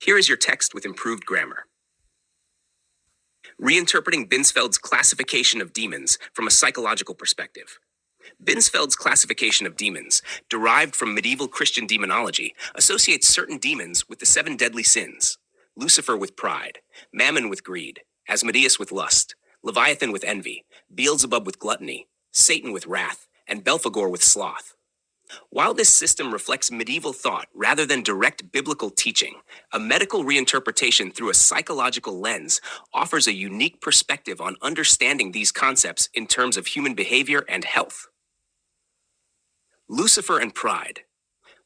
Here is your text with improved grammar. Reinterpreting Binsfeld's classification of demons from a psychological perspective. Binsfeld's classification of demons, derived from medieval Christian demonology, associates certain demons with the 7 deadly sins: Lucifer with pride, Mammon with greed, Asmodeus with lust, Leviathan with envy, Beelzebub with gluttony, Satan with wrath, and Belphegor with sloth. While this system reflects medieval thought rather than direct biblical teaching, a medical reinterpretation through a psychological lens offers a unique perspective on understanding these concepts in terms of human behavior and health. Lucifer and Pride.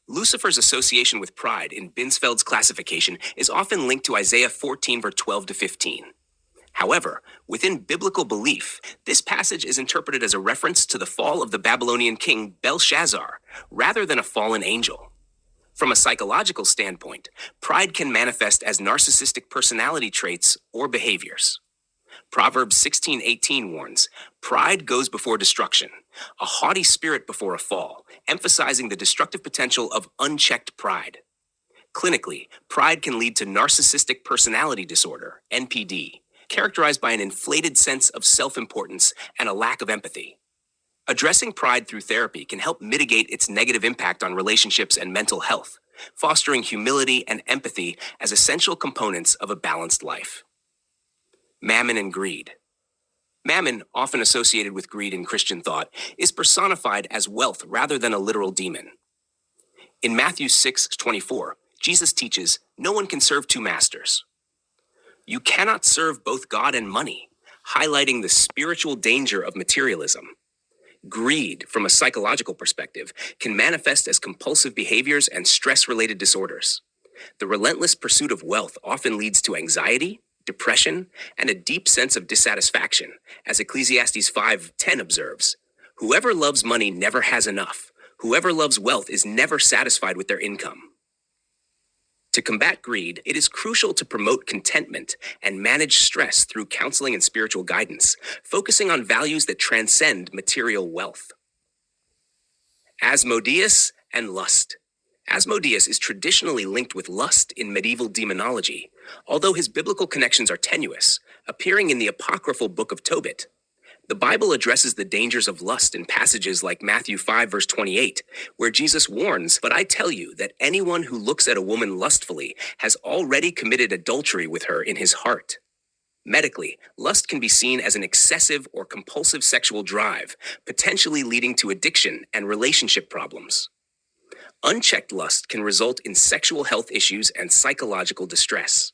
Lucifer's association with pride in Binsfeld's classification is often linked to Isaiah 14, verse 12 to 15. However, within biblical belief, this passage is interpreted as a reference to the fall of the Babylonian king Belshazzar, rather than a fallen angel. From a psychological standpoint, pride can manifest as narcissistic personality traits or behaviors. Proverbs 16:18 warns, "Pride goes before destruction, a haughty spirit before a fall," emphasizing the destructive potential of unchecked pride. Clinically, pride can lead to narcissistic personality disorder, NPD, characterized by an inflated sense of self-importance and a lack of empathy. Addressing pride through therapy can help mitigate its negative impact on relationships and mental health, fostering humility and empathy as essential components of a balanced life. Mammon and greed. Mammon, often associated with greed in Christian thought, is personified as wealth rather than a literal demon. In Matthew 6:24, Jesus teaches, "No one can serve 2 masters." You cannot serve both God and money, highlighting the spiritual danger of materialism. Greed, from a psychological perspective, can manifest as compulsive behaviors and stress-related disorders. The relentless pursuit of wealth often leads to anxiety, depression, and a deep sense of dissatisfaction, as Ecclesiastes 5:10 observes. Whoever loves money never has enough. Whoever loves wealth is never satisfied with their income. To combat greed, it is crucial to promote contentment and manage stress through counseling and spiritual guidance, focusing on values that transcend material wealth. Asmodeus and lust. Asmodeus is traditionally linked with lust in medieval demonology, although his biblical connections are tenuous, appearing in the apocryphal Book of Tobit. The Bible addresses the dangers of lust in passages like Matthew 5, verse 28, where Jesus warns, "But I tell you that anyone who looks at a woman lustfully has already committed adultery with her in his heart." Medically, lust can be seen as an excessive or compulsive sexual drive, potentially leading to addiction and relationship problems. Unchecked lust can result in sexual health issues and psychological distress.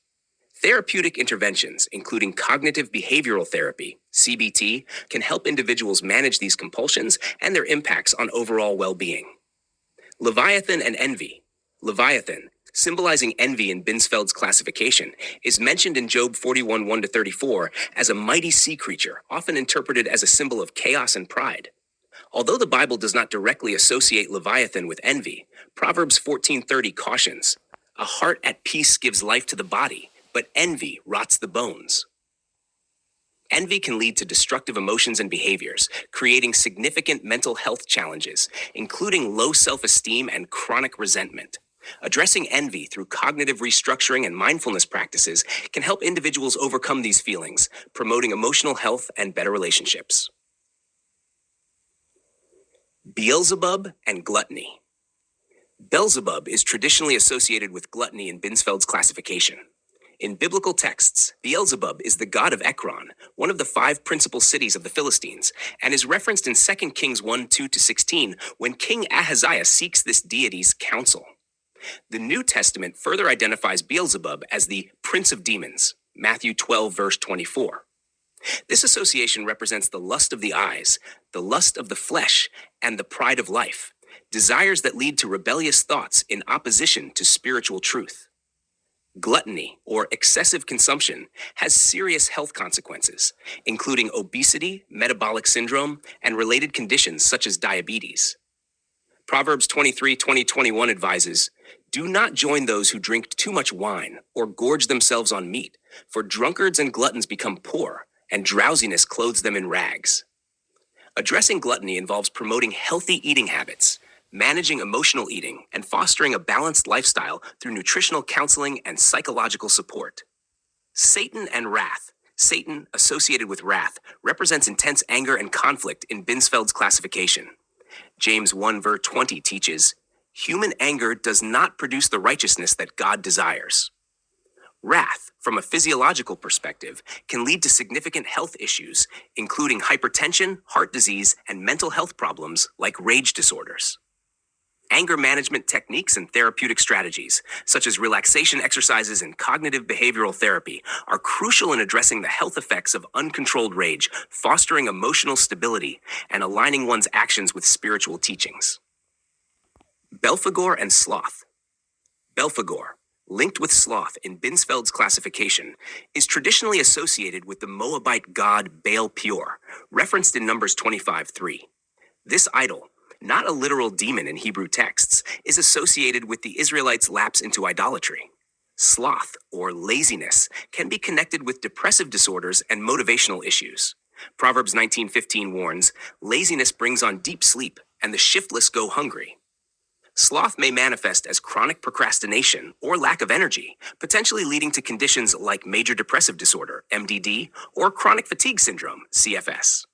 Therapeutic interventions, including cognitive behavioral therapy, CBT, can help individuals manage these compulsions and their impacts on overall well-being. Leviathan and envy. Leviathan, symbolizing envy in Binsfeld's classification, is mentioned in Job 41, 1-34 as a mighty sea creature, often interpreted as a symbol of chaos and pride. Although the Bible does not directly associate Leviathan with envy, Proverbs 14:30 cautions, "A heart at peace gives life to the body, but envy rots the bones." Envy can lead to destructive emotions and behaviors, creating significant mental health challenges, including low self-esteem and chronic resentment. Addressing envy through cognitive restructuring and mindfulness practices can help individuals overcome these feelings, promoting emotional health and better relationships. Beelzebub and gluttony. Beelzebub is traditionally associated with gluttony in Binsfeld's classification. In biblical texts, Beelzebub is the god of Ekron, one of the 5 principal cities of the Philistines, and is referenced in 2 Kings 1, 2-16 when King Ahaziah seeks this deity's counsel. The New Testament further identifies Beelzebub as the prince of demons, Matthew 12, verse 24. This association represents the lust of the eyes, the lust of the flesh, and the pride of life, desires that lead to rebellious thoughts in opposition to spiritual truth. Gluttony, or excessive consumption, has serious health consequences, including obesity, metabolic syndrome, and related conditions such as diabetes. Proverbs 23, 20-21 advises, "Do not join those who drink too much wine or gorge themselves on meat, for drunkards and gluttons become poor, and drowsiness clothes them in rags." Addressing gluttony involves promoting healthy eating habits, managing emotional eating, and fostering a balanced lifestyle through nutritional counseling and psychological support. Satan and wrath. Satan, associated with wrath, represents intense anger and conflict in Binsfeld's classification. James 1 verse 20 teaches, human anger does not produce the righteousness that God desires. Wrath, from a physiological perspective, can lead to significant health issues, including hypertension, heart disease, and mental health problems like rage disorders. Anger management techniques and therapeutic strategies, such as relaxation exercises and cognitive behavioral therapy, are crucial in addressing the health effects of uncontrolled rage, fostering emotional stability, and aligning one's actions with spiritual teachings. Belphegor and sloth. Belphegor, linked with sloth in Binsfeld's classification, is traditionally associated with the Moabite god Baal-peor, referenced in Numbers 25:3. This idol, not a literal demon in Hebrew texts, is associated with the Israelites' lapse into idolatry. Sloth, or laziness, can be connected with depressive disorders and motivational issues. Proverbs 19:15 warns, laziness brings on deep sleep, and the shiftless go hungry. Sloth may manifest as chronic procrastination or lack of energy, potentially leading to conditions like major depressive disorder, MDD, or chronic fatigue syndrome, CFS.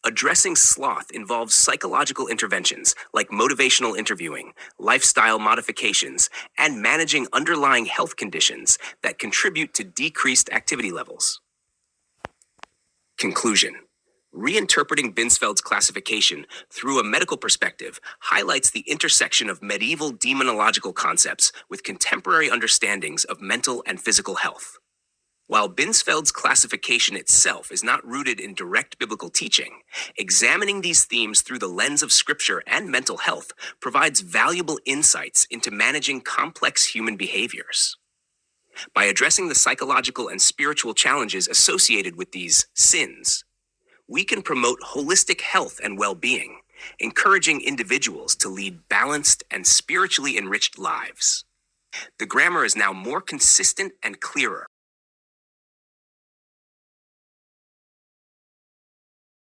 Addressing sloth involves psychological interventions like motivational interviewing, lifestyle modifications, and managing underlying health conditions that contribute to decreased activity levels. Conclusion. Reinterpreting Binsfeld's classification through a medical perspective highlights the intersection of medieval demonological concepts with contemporary understandings of mental and physical health. While Binsfeld's classification itself is not rooted in direct biblical teaching, examining these themes through the lens of scripture and mental health provides valuable insights into managing complex human behaviors. By addressing the psychological and spiritual challenges associated with these sins, we can promote holistic health and well-being, encouraging individuals to lead balanced and spiritually enriched lives. The grammar is now more consistent and clearer,